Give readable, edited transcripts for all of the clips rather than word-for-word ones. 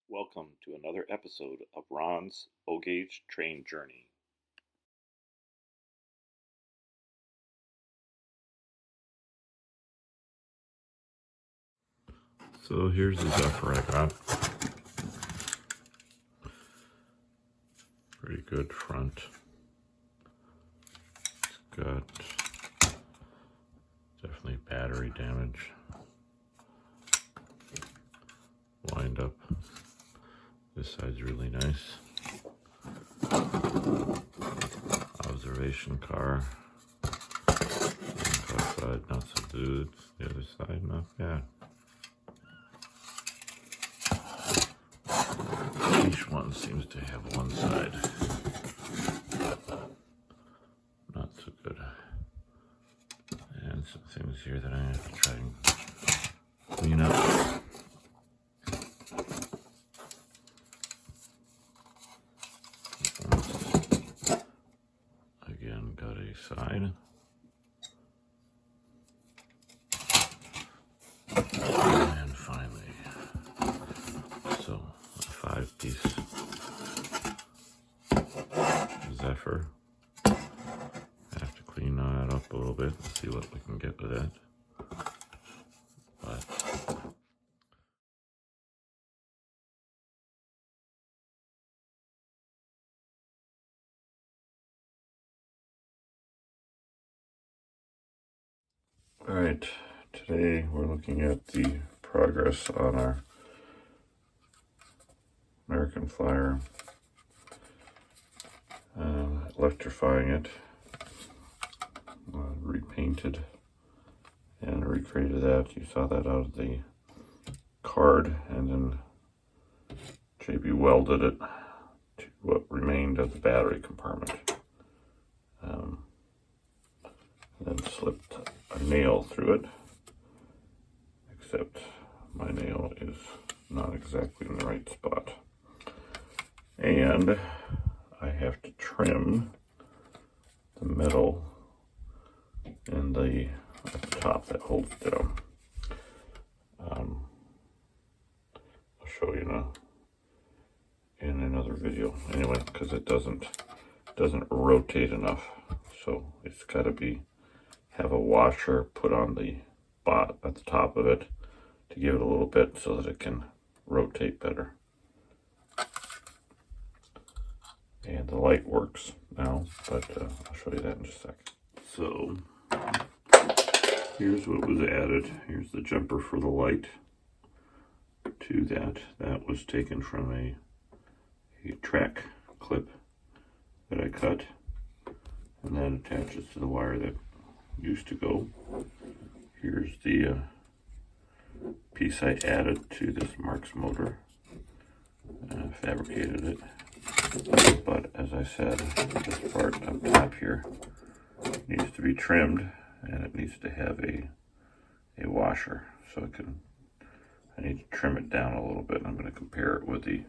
Welcome to another episode of Ron's O-Gauge Train Journey. So here's the Zephyr I got. Pretty good front. It's got definitely battery damage. Wind up. This side's really nice. Observation car. Side not so good. The other side not bad. Each one seems to have one side not so good. And some things here that I have to try and clean up. Again, got a side. And finally, so a 5-piece Zephyr. I have to clean that up a little bit and see what we can get with that. But all right, today we're looking at the progress on our MarxFlyer, electrifying it, repainted and recreated that. You saw that out of the card, and then JB welded it to what remained of the battery compartment. Then slipped a nail through it, except my nail is not exactly in the right spot. And I have to trim the metal and at the top that holds it down. I'll show you in another video. Anyway, because it doesn't rotate enough, so it's got to have a washer put on the at the top of it to give it a little bit so that it can rotate better. And the light works now, but I'll show you that in just a second. So here's what was added. Here's the jumper for the light to that. That was taken from a track clip that I cut, and that attaches to the wire that used to go. Here's the piece I added to this Marx motor. Fabricated it, but as I said, this part up top here needs to be trimmed, and it needs to have a washer, so I need to trim it down a little bit. I'm going to compare it with the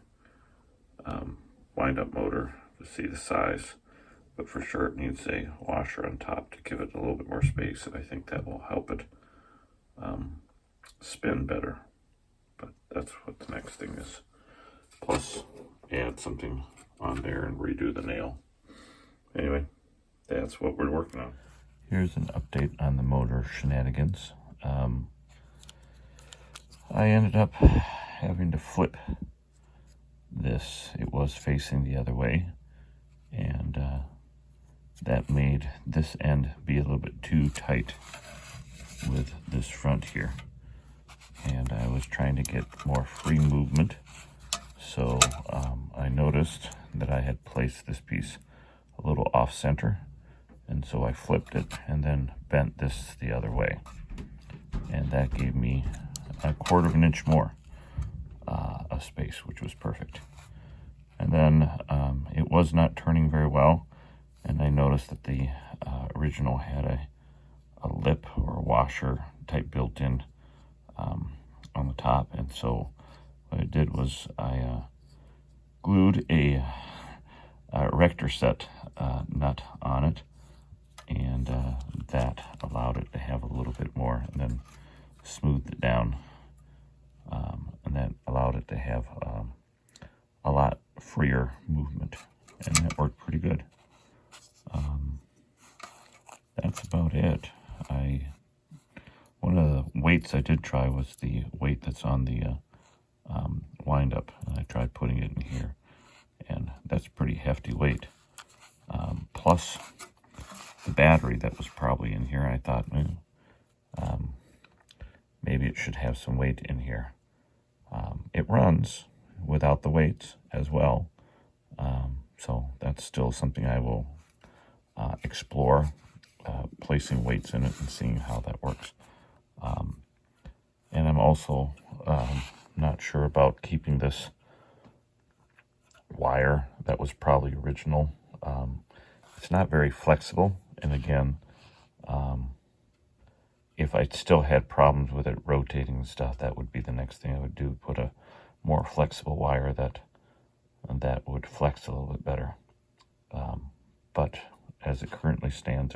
wind-up motor to see the size, but for sure it needs a washer on top to give it a little bit more space, and I think that will help it spin better. But that's what the next thing is. Plus add something on there and redo the nail. Anyway, that's what we're working on. Here's an update on the motor shenanigans. I ended up having to flip this. It was facing the other way, and that made this end be a little bit too tight with this front here, and I was trying to get more free movement. So I noticed that I had placed this piece a little off center, and so I flipped it and then bent this the other way, and that gave me a 1/4 of an inch more of space, which was perfect. And then it was not turning very well, and I noticed that the original had a lip or a washer type built in on the top, and so what I did was I glued a rector set nut on it, and that allowed it to have a little bit more, and then smoothed it down, and that allowed it to have freer movement, and that worked pretty good. That's about it. One of the weights I did try was the weight that's on the windup, and I tried putting it in here, and that's a pretty hefty weight. Plus the battery that was probably in here, I thought, maybe it should have some weight in here. It runs without the weights as well, so that's still something I will explore, placing weights in it and seeing how that works. And I'm also not sure about keeping this wire that was probably original. It's not very flexible, and again, if I still had problems with it rotating and stuff, that would be the next thing I would do, put a more flexible wire that would flex a little bit better. But as it currently stands,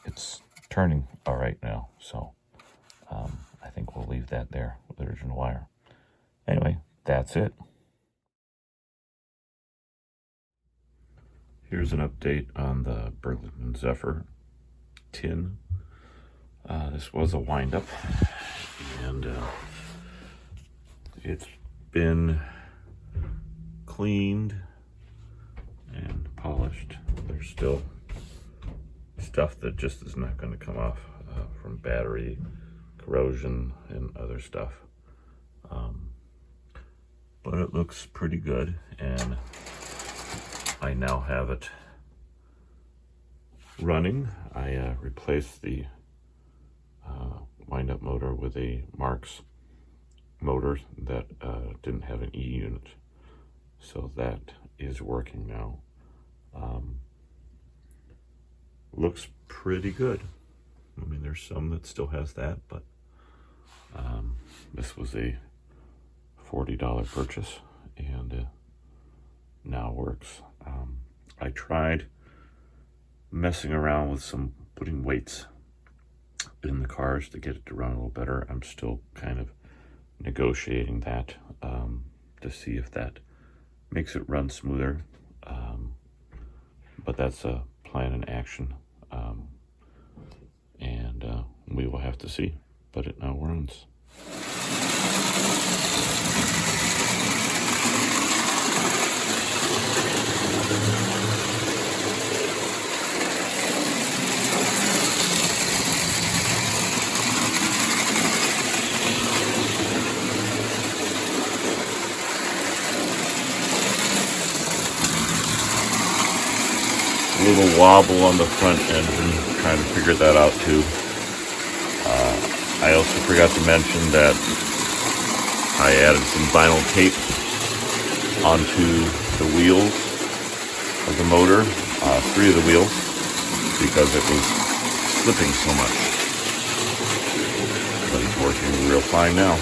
it's turning all right now, so I think we'll leave that there with the original wire. Anyway, that's it. Here's an update on the Burlington Zephyr tin. This was a windup, and it's been cleaned and polished. There's still stuff that just is not going to come off from battery, corrosion, and other stuff. But it looks pretty good, and I now have it running. I replaced the wind-up motor with a Marx motor that didn't have an E unit, so that is working now. Looks pretty good. I mean, there's some that still has that, but this was a $40 purchase, and now works. I tried messing around with putting weights in the cars to get it to run a little better. I'm still kind of negotiating that to see if that makes it run smoother. But that's a plan in action, and we will have to see. But it now runs. A little wobble on the front engine, trying to figure that out too. I also forgot to mention that I added some vinyl tape onto the wheels of the motor, 3 of the wheels, because it was slipping so much. But it's working real fine now.